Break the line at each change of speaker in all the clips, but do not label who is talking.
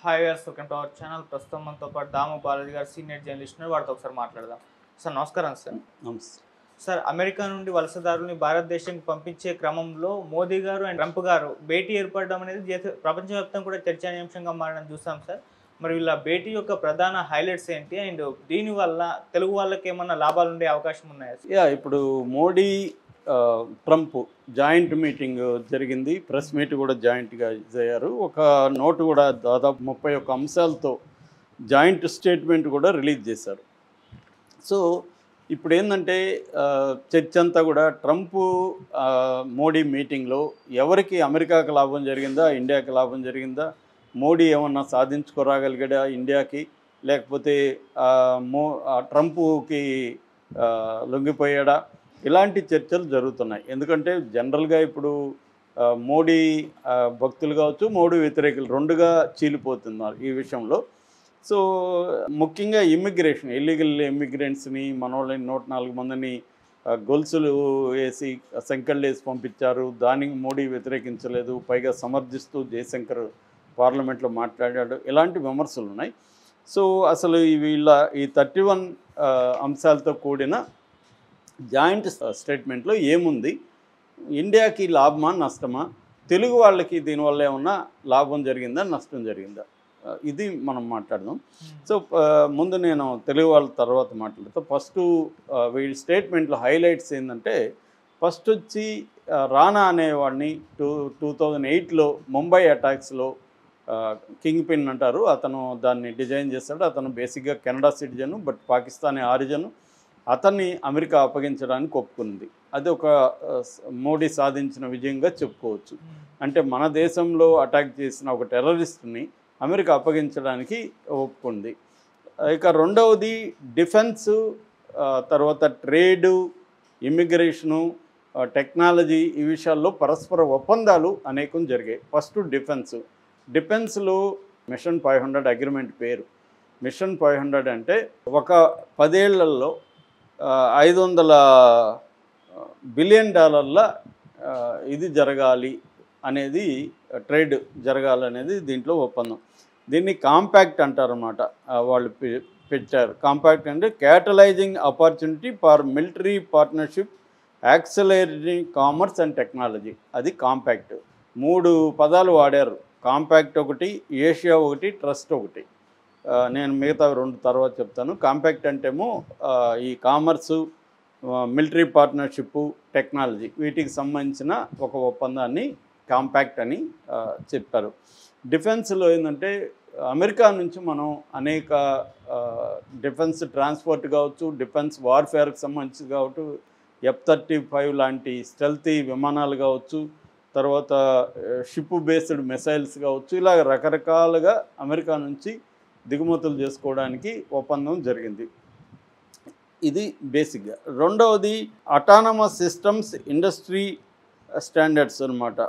Hi viewers, welcome to our channel. ప్రస్తుతం మనతో పాటు దాము బాలాజీ గారు సీనియర్ జర్నలిస్ట్ ఉన్నారు. వారితో ఒకసారి మాట్లాడదాం. సార్ నమస్కారం సార్.
నమస్తే.
సార్, అమెరికా నుండి వలసదారుల్ని భారతదేశానికి పంపించే క్రమంలో మోదీ గారు అండ్ ట్రంప్ గారు భేటీ ఏర్పడడం అనేది ప్రపంచవ్యాప్తంగా కూడా చర్చనీయాంశంగా మారడం చూస్తాం సార్. మరి వీళ్ళ భేటీ యొక్క ప్రధాన హైలైట్స్ ఏంటి, అండ్ దీనివల్ల తెలుగు వాళ్ళకి ఏమన్నా లాభాలు ఉండే అవకాశం ఉన్నాయా?
ఇప్పుడు మోడీ ట్రంప్ జాయింట్ మీటింగ్ జరిగింది. ప్రెస్ మీట్ కూడా జాయింట్గా అయ్యారు. ఒక నోటు కూడా దాదాపు 31 అంశాలతో జాయింట్ స్టేట్మెంట్ కూడా రిలీజ్ చేశారు. సో ఇప్పుడు ఏంటంటే చర్చ అంతా కూడా ట్రంప్ మోడీ మీటింగ్లో ఎవరికి అమెరికాకి లాభం జరిగిందా, ఇండియాకి లాభం జరిగిందా, మోడీ ఏమన్నా సాధించుకోరాగలిగాడా ఇండియాకి, లేకపోతే ట్రంప్కి లొంగిపోయాడా, ఇలాంటి చర్చలు జరుగుతున్నాయి. ఎందుకంటే జనరల్గా ఇప్పుడు మోడీ భక్తులు కావచ్చు, మోడీ వ్యతిరేకులు రెండుగా చీలిపోతున్నారు ఈ విషయంలో. సో ముఖ్యంగా ఇమ్మిగ్రేషన్, ఇల్లీగల్ ఇమ్మిగ్రెంట్స్ని మనోళ్ళని 104 మందిని గొలుసులు వేసి సంకెళ్ళు వేసి పంపించారు. దానికి మోడీ వ్యతిరేకించలేదు, పైగా సమర్థిస్తూ జయశంకర్ పార్లమెంట్లో మాట్లాడాడు. ఇలాంటి విమర్శలు ఉన్నాయి. సో అసలు వీళ్ళ ఈ 31 అంశాలతో కూడిన జాయింట్ స్టేట్మెంట్లో ఏముంది, ఇండియాకి లాభమా నష్టమా, తెలుగు వాళ్ళకి దీనివల్ల ఏమన్నా లాభం జరిగిందా నష్టం జరిగిందా, ఇది మనం మాట్లాడదాం. సో ముందు నేను తెలుగు వాళ్ళ తర్వాత మాట్లాడతా. ఫస్ట్ వీడి స్టేట్మెంట్లో హైలైట్స్ ఏంటంటే, ఫస్ట్ వచ్చి రానా అనేవాడిని 2008లో ముంబై అటాక్స్లో కింగ్ పిన్ అంటారు, అతను దాన్ని డిజైన్ చేస్తాడు. అతను బేసిక్గా కెనడా సిటిజను, బట్ పాకిస్తానీ ఆరిజను. అతన్ని అమెరికా అప్పగించడానికి ఒప్పుకుంది. అది ఒక మోడీ సాధించిన విజయంగా చెప్పుకోవచ్చు. అంటే మన దేశంలో అటాక్ చేసిన ఒక టెర్రరిస్ట్ని అమెరికా అప్పగించడానికి ఒప్పుకుంది. ఇక రెండవది డిఫెన్సు, తర్వాత ట్రేడు, ఇమ్మిగ్రేషను, టెక్నాలజీ, ఈ విషయాల్లో పరస్పర ఒప్పందాలు అనేకం జరిగాయి. ఫస్ట్ డిఫెన్స్లో మిషన్ 500 అగ్రిమెంట్ పేరు. మిషన్ 500 అంటే ఒక 10 ఏళ్లలో $500 బిలియన్ ఇది జరగాలి అనేది, ట్రేడ్ జరగాలనేది దీంట్లో ఒప్పందం. దీన్ని కాంపాక్ట్ అంటారన్నమాట. వాళ్ళు పెట్టారు. కాంపాక్ట్ అంటే catalysing opportunity for military partnership, accelerating commerce and technology. అది కాంపాక్ట్. 3 పదాలు వాడారు. కాంపాక్ట్ ఒకటి, ఏషియా ఒకటి, ట్రస్ట్ ఒకటి. నేను మిగతా 2 తర్వాత చెప్తాను. కాంపాక్ట్ అంటేమో ఈ కామర్సు, మిలిటరీ పార్ట్నర్షిప్, టెక్నాలజీ, వీటికి సంబంధించిన ఒక ఒప్పందాన్ని కాంపాక్ట్ అని చెప్పారు. డిఫెన్స్లో ఏంటంటే అమెరికా నుంచి మనం అనేక డిఫెన్స్ ట్రాన్స్పోర్ట్ కావచ్చు, డిఫెన్స్ వార్ఫేర్కి సంబంధించి కావచ్చు, F-35 లాంటి స్టెల్తీ విమానాలు కావచ్చు, తర్వాత షిప్ బేస్డ్ మిసైల్స్ కావచ్చు, ఇలా రకరకాలుగా అమెరికా నుంచి దిగుమతులు చేసుకోవడానికి ఒప్పందం జరిగింది. ఇది బేసిక్గా. రెండవది అటానమస్ సిస్టమ్స్ ఇండస్ట్రీ స్టాండర్డ్స్ అనమాట.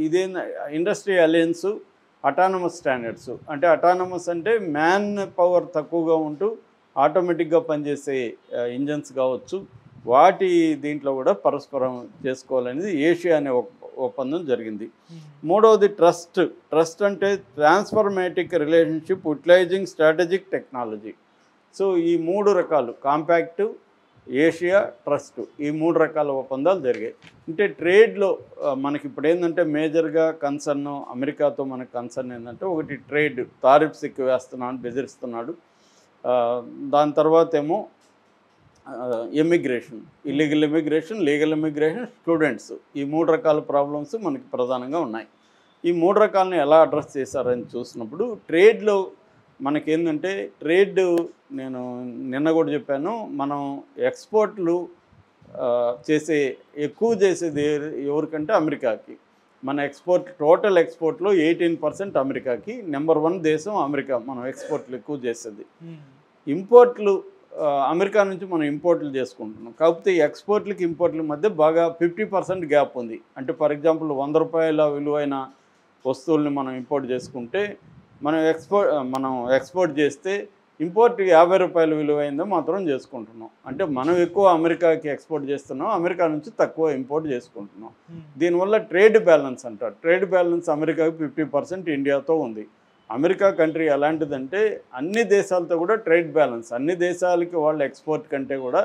ఇదే ఇండస్ట్రీ అలయన్స్ అటానమస్ స్టాండర్డ్స్. అంటే అటానమస్ అంటే మ్యాన్ పవర్ తక్కువగా ఉంటూ ఆటోమేటిక్గా పనిచేసే ఇంజన్స్ కావచ్చు, వాటి దీంట్లో కూడా పరస్పరం చేసుకోవాలనేది ఏషియా అనే ఒప్పందం జరిగింది. మూడవది ట్రస్ట్ అంటే transformative relationship utilising strategic technology. So ఈ 3 రకాలు, కాంపాక్టు, ఏషియా, ట్రస్ట్, ఈ 3 రకాల ఒప్పందాలు జరిగాయి. అంటే ట్రేడ్లో మనకి ఇప్పుడు ఏంటంటే మేజర్గా కన్సర్న్, అమెరికాతో మనకు కన్సర్న్ ఏంటంటే, ఒకటి ట్రేడ్, టారిఫ్స్ ఎక్కువ వేస్తున్నాడు, బెదిరిస్తున్నాడు. దాని తర్వాత ఏమో immigration, illegal immigration, legal immigration, students, ఈ 3 రకాల ప్రాబ్లమ్స్ మనకి ప్రధానంగా ఉన్నాయి. ఈ 3 రకాలను ఎలా అడ్రస్ చేశారని చూసినప్పుడు, ట్రేడ్లో మనకేంటంటే ట్రేడ్, నేను నిన్న కూడా చెప్పాను, మనం ఎక్స్పోర్ట్లు ఎక్కువ చేసేది ఎవరికంటే అమెరికాకి. మన టోటల్ ఎక్స్పోర్ట్లో 18% అమెరికాకి. నెంబర్ 1 దేశం అమెరికా, మనం ఎక్స్పోర్ట్లు ఎక్కువ చేసేది. ఇంపోర్ట్లు అమెరికా నుంచి మనం ఇంపోర్ట్లు చేసుకుంటున్నాం. కాకపోతే ఎక్స్పోర్ట్లకి ఇంపోర్ట్ల మధ్య బాగా 50% గ్యాప్ ఉంది. అంటే ఫర్ ఎగ్జాంపుల్ ₹100 విలువైన వస్తువుల్ని మనం ఇంపోర్ట్ చేసుకుంటే, మనం ఎక్స్పోర్ట్ చేస్తే ఇంపోర్ట్ 50 రూపాయలు విలువైందో మాత్రం చేసుకుంటున్నాం. అంటే మనం ఎక్కువ అమెరికాకి ఎక్స్పోర్ట్ చేస్తున్నాం, అమెరికా నుంచి తక్కువ ఇంపోర్ట్ చేసుకుంటున్నాం. దీనివల్ల ట్రేడ్ బ్యాలెన్స్ అంటారు. ట్రేడ్ బ్యాలెన్స్ అమెరికాకి 50% ఇండియాతో ఉంది. అమెరికా కంట్రీ ఎలాంటిదంటే అన్ని దేశాలతో కూడా ట్రేడ్ బ్యాలెన్స్, అన్ని దేశాలకి వాళ్ళ ఎక్స్పోర్ట్ కంటే కూడా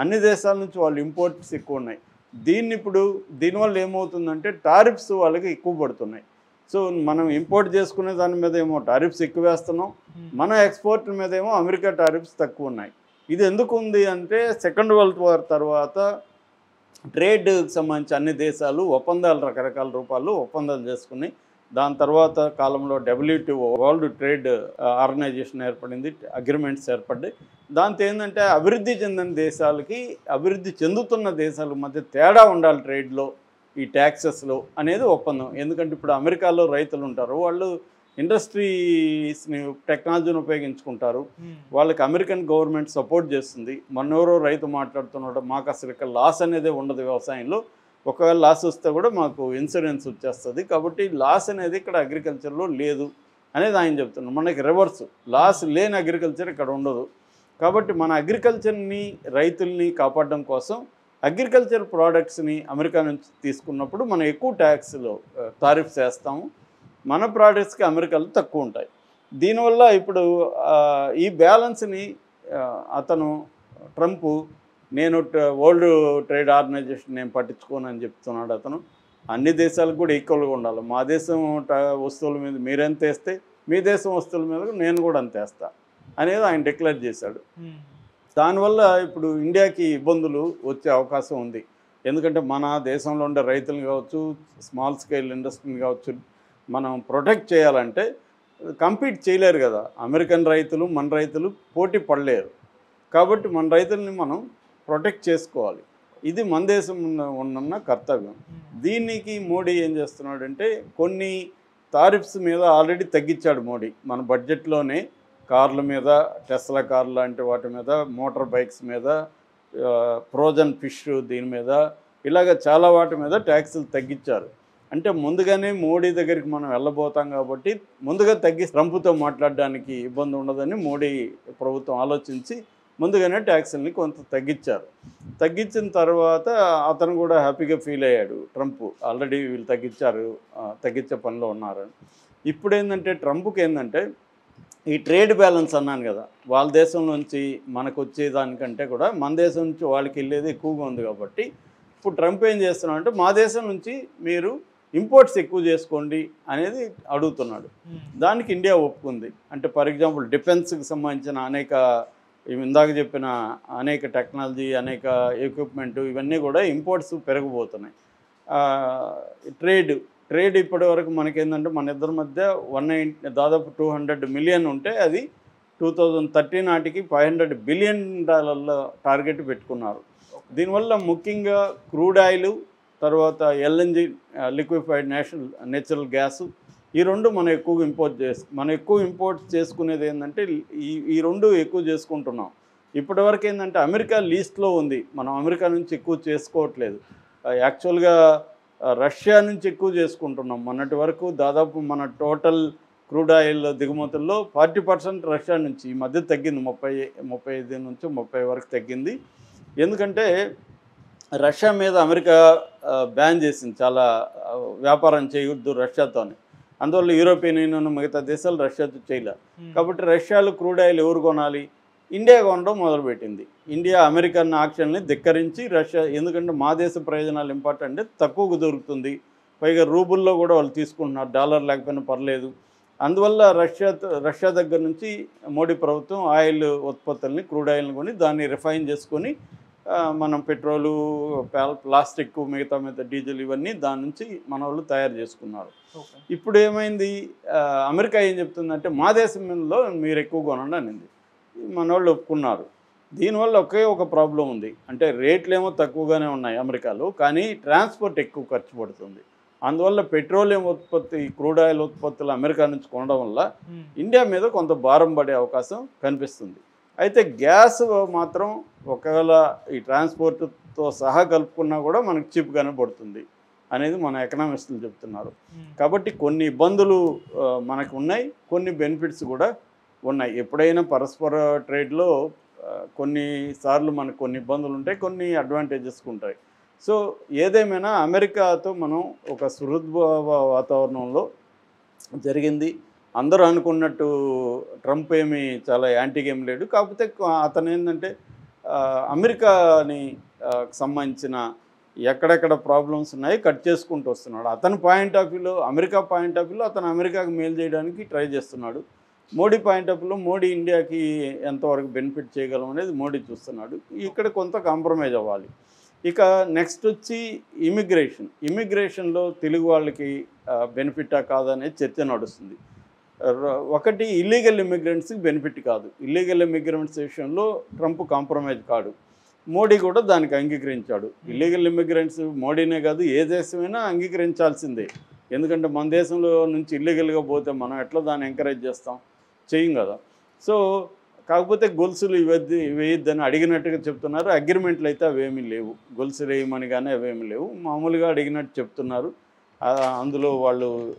అన్ని దేశాల నుంచి వాళ్ళు ఇంపోర్ట్స్ ఎక్కువ ఉన్నాయి. దీనివల్ల ఏమవుతుందంటే టారిఫ్స్ వాళ్ళకి ఎక్కువ పడుతున్నాయి. సో మనం ఇంపోర్ట్ చేసుకునే దాని మీద ఏమో టారిఫ్స్ ఎక్కువ వేస్తున్నాం, మన ఎక్స్పోర్ట్ మీద ఏమో అమెరికా టారిఫ్స్ తక్కువ ఉన్నాయి. ఇది ఎందుకు ఉంది అంటే సెకండ్ వరల్డ్ వార్ తర్వాత ట్రేడ్కి సంబంధించి అన్ని దేశాలు ఒప్పందాలు రకరకాల రూపాల్లో ఒప్పందాలు చేసుకుని దాని తర్వాత కాలంలో WTO వరల్డ్ ట్రేడ్ ఆర్గనైజేషన్ ఏర్పడింది, అగ్రిమెంట్స్ ఏర్పడ్డాయి. దాంతో ఏంటంటే అభివృద్ధి చెందిన దేశాలకి అభివృద్ధి చెందుతున్న దేశాల మధ్య తేడా ఉండాలి ట్రేడ్లో, ఈ ట్యాక్సెస్లో అనేది ఒప్పందం. ఎందుకంటే ఇప్పుడు అమెరికాలో రైతులు ఉంటారు, వాళ్ళు ఇండస్ట్రీస్ని టెక్నాలజీని ఉపయోగించుకుంటారు, వాళ్ళకి అమెరికన్ గవర్నమెంట్ సపోర్ట్ చేస్తుంది. మొన్నెవరో రైతు మాట్లాడుతున్నాడు, మాకు అసలు ఇక్కడ లాస్ అనేది ఉండదు వ్యవసాయంలో, ఒకవేళ లాస్ వస్తే కూడా మాకు ఇన్సూరెన్స్ వచ్చేస్తుంది, కాబట్టి లాస్ అనేది ఇక్కడ అగ్రికల్చర్లో లేదు అనేది ఆయన చెప్తున్నాడు. మనకి రివర్స్, లాస్ లేని అగ్రికల్చర్ ఇక్కడ ఉండదు. కాబట్టి మన అగ్రికల్చర్ని రైతుల్ని కాపాడడం కోసం అగ్రికల్చర్ ప్రోడక్ట్స్ని అమెరికా నుంచి తీసుకున్నప్పుడు మనం ఎక్కువ ట్యాక్స్లో టారిఫ్స్ వేస్తాము, మన ప్రోడక్ట్స్కి అమెరికాలో తక్కువ ఉంటాయి. దీనివల్ల ఇప్పుడు ఈ బ్యాలెన్స్ని అతను ట్రంప్ నేను వరల్డ్ ట్రేడ్ ఆర్గనైజేషన్ నేను పట్టించుకోనని చెప్తున్నాడు. అతను అన్ని దేశాలకు కూడా ఈక్వల్గా ఉండాలి, మా దేశం వస్తువుల మీద మీరెంత వేస్తే మీ దేశం వస్తువుల మీద నేను కూడా అంత వేస్తా అనేది ఆయన డిక్లేర్ చేశాడు. దానివల్ల ఇప్పుడు ఇండియాకి ఇబ్బందులు వచ్చే అవకాశం ఉంది. ఎందుకంటే మన దేశంలో ఉండే రైతులు కావచ్చు, స్మాల్ స్కేల్ ఇండస్ట్రీని కావచ్చు, మనం ప్రొటెక్ట్ చేయాలంటే కంపీట్ చేయలేరు కదా, అమెరికన్ రైతులు మన రైతులు పోటీ పడలేరు. కాబట్టి మన రైతుల్ని మనం ప్రొటెక్ట్ చేసుకోవాలి, ఇది మన దేశం ఉన్న కర్తవ్యం. దీనికి మోడీ ఏం చేస్తున్నాడంటే కొన్ని టారిఫ్స్ మీద ఆల్రెడీ తగ్గించాడు మోడీ. మన బడ్జెట్లోనే కార్ల మీద, టెస్లా కార్లు లాంటి వాటి మీద, మోటార్ బైక్స్ మీద, ఫ్రోజన్ ఫిష్ దీని మీద, ఇలాగ చాలా వాటి మీద ట్యాక్సులు తగ్గించారు. అంటే ముందుగానే మోడీ దగ్గరికి మనం వెళ్ళబోతాం కాబట్టి ముందుగా ట్రంప్తో మాట్లాడడానికి ఇబ్బంది ఉండదని మోడీ ప్రభుత్వం ఆలోచించి ముందుగానే ట్యాక్సుల్ని కొంత తగ్గించారు. తగ్గించిన తర్వాత అతను కూడా హ్యాపీగా ఫీల్ అయ్యాడు ట్రంప్, ఆల్రెడీ వీళ్ళు తగ్గించే పనిలో ఉన్నారని. ఇప్పుడు ఏంటంటే ట్రంప్కి ఏంటంటే ఈ ట్రేడ్ బ్యాలెన్స్ అన్నాను కదా, వాళ్ళ దేశం నుంచి మనకు వచ్చేదానికంటే కూడా మన దేశం నుంచి వాళ్ళకి వెళ్ళేది ఎక్కువగా ఉంది. కాబట్టి ఇప్పుడు ట్రంప్ ఏం చేస్తున్నాడంటే మా దేశం నుంచి మీరు ఇంపోర్ట్స్ ఎక్కువ చేసుకోండి అనేది అడుగుతున్నాడు. దానికి ఇండియా ఒప్పుకుంది. అంటే ఫర్ ఎగ్జాంపుల్ డిఫెన్స్కి సంబంధించిన అనేక ఇందాక చెప్పిన అనేక టెక్నాలజీ, అనేక ఎక్విప్మెంటు, ఇవన్నీ కూడా ఇంపోర్ట్స్ పెరగబోతున్నాయి. ట్రేడ్ ఇప్పటి వరకు మనకేంటంటే మన ఇద్దరి మధ్య దాదాపు 200 మిలియన్ ఉంటే అది 2030 నాటికి $500 బిలియన్ టార్గెట్ పెట్టుకున్నారు. దీనివల్ల ముఖ్యంగా క్రూడ్ ఆయిల్, తర్వాత LNG లిక్విఫైడ్ నేచురల్ గ్యాసు, ఈ రెండు మనం ఎక్కువ ఇంపోర్ట్ చేసుకునేది ఏంటంటే ఈ రెండు ఎక్కువ చేసుకుంటున్నాం. ఇప్పటివరకు ఏంటంటే అమెరికా లీస్ట్లో ఉంది, మనం అమెరికా నుంచి ఎక్కువ చేసుకోవట్లేదు. యాక్చువల్గా రష్యా నుంచి ఎక్కువ చేసుకుంటున్నాం. మొన్నటి వరకు దాదాపు మన టోటల్ క్రూడ్ ఆయిల్ దిగుమతుల్లో 40% రష్యా నుంచి, ఈ మధ్య తగ్గింది, 35 నుంచి 30 వరకు తగ్గింది. ఎందుకంటే రష్యా మీద అమెరికా బ్యాన్ చేసింది, చాలా వ్యాపారం చేయొద్దు రష్యాతోనే. అందువల్ల యూరోపియన్ యూనియన్ మిగతా దేశాలు రష్యాతో చేయలేదు. కాబట్టి రష్యాలో క్రూడ్ ఆయిల్ ఎవరు కొనాలి? ఇండియా కొనడం మొదలుపెట్టింది. ఇండియా అమెరికన్ ఆక్షన్ని ధిక్కరించి రష్యా, ఎందుకంటే మా దేశ ప్రయోజనాలు ఇంపార్టెంట్, తక్కువకు దొరుకుతుంది, పైగా రూబుల్లో కూడా వాళ్ళు తీసుకుంటున్నారు, డాలర్ లేకపోయినా పర్లేదు. అందువల్ల రష్యా దగ్గర నుంచి మోడీ ప్రభుత్వం ఆయిల్ ఉత్పత్తుల్ని, క్రూడ్ ఆయిల్ని కొని దాన్ని రిఫైన్ చేసుకొని మనం పెట్రోలు, ప్లాస్టిక్, మిగతా డీజిల్ ఇవన్నీ దాని నుంచి మన వాళ్ళు తయారు చేసుకున్నారు. ఇప్పుడు ఏమైంది, అమెరికా ఏం చెప్తుందంటే మా దేశంలో మీరు ఎక్కువ కొనండి అనింది. మన వాళ్ళు ఒప్పుకున్నారు. దీనివల్ల ఒక ప్రాబ్లం ఉంది, అంటే రేట్లు ఏమో తక్కువగానే ఉన్నాయి అమెరికాలో, కానీ ట్రాన్స్పోర్ట్ ఎక్కువ ఖర్చు పడుతుంది. అందువల్ల పెట్రోలియం ఉత్పత్తి, క్రూడ్ ఆయిల్ ఉత్పత్తులు అమెరికా నుంచి కొనడం వల్ల ఇండియా మీద కొంత భారం పడే అవకాశం కనిపిస్తుంది. అయితే గ్యాస్ మాత్రం ఒకవేళ ఈ ట్రాన్స్పోర్ట్తో సహా కలుపుకున్నా కూడా మనకు చీప్గానే పడుతుంది అనేది మన ఎకనామిస్టులు చెప్తున్నారు. కాబట్టి కొన్ని ఇబ్బందులు మనకు ఉన్నాయి, కొన్ని బెనిఫిట్స్ కూడా ఉన్నాయి. ఎప్పుడైనా పరస్పర ట్రేడ్లో కొన్నిసార్లు మనకు కొన్ని ఇబ్బందులు ఉంటాయి, కొన్ని అడ్వాంటేజెస్ ఉంటాయి. సో ఏదేమైనా అమెరికాతో మనం ఒక సుహృద్భావ వాతావరణంలో జరిగింది. అందరూ అనుకున్నట్టు ట్రంప్ ఏమి చాలా యాంటీగా ఏం లేడు. కాకపోతే అతను ఏంటంటే అమెరికాని సంబంధించిన ఎక్కడెక్కడ ప్రాబ్లమ్స్ ఉన్నాయో కట్ చేసుకుంటూ వస్తున్నాడు. అతని పాయింట్ ఆఫ్ వ్యూలో, అమెరికా పాయింట్ ఆఫ్ వ్యూలో అతను అమెరికాకి మేలు చేయడానికి ట్రై చేస్తున్నాడు. మోడీ పాయింట్ ఆఫ్ వ్యూలో మోడీ ఇండియాకి ఎంతవరకు బెనిఫిట్ చేయగలం అనేది మోడీ చూస్తున్నాడు. ఇక్కడ కొంత కాంప్రమైజ్ అవ్వాలి. ఇక నెక్స్ట్ వచ్చి ఇమిగ్రేషన్లో తెలుగు వాళ్ళకి బెనిఫిటా కాదనే చర్చ నడుస్తుంది. ఒకటి ఇల్లీగల్ ఇమిగ్రెంట్స్కి బెనిఫిట్ కాదు. ఇల్లీగల్ ఇమిగ్రెంట్స్ విషయంలో ట్రంప్ కాంప్రమైజ్ కాడు. మోడీ కూడా దానికి అంగీకరించాడు. ఇల్లీగల్ ఇమిగ్రెంట్స్ మోడీనే కాదు, ఏ దేశమైనా అంగీకరించాల్సిందే. ఎందుకంటే మన దేశంలో నుంచి ఇల్లీగల్గా పోతే మనం ఎట్లా దాన్ని ఎంకరేజ్ చేస్తాం? చేయం కదా. సో కాకపోతే గొలుసులు వేయొద్దని అడిగినట్టుగా చెప్తున్నారు. అగ్రిమెంట్లు అయితే అవేమీ లేవు. గొలుసులు వేయమని కానీ అవేమీ లేవు. మామూలుగా అడిగినట్టు చెప్తున్నారు. అందులో వాళ్ళు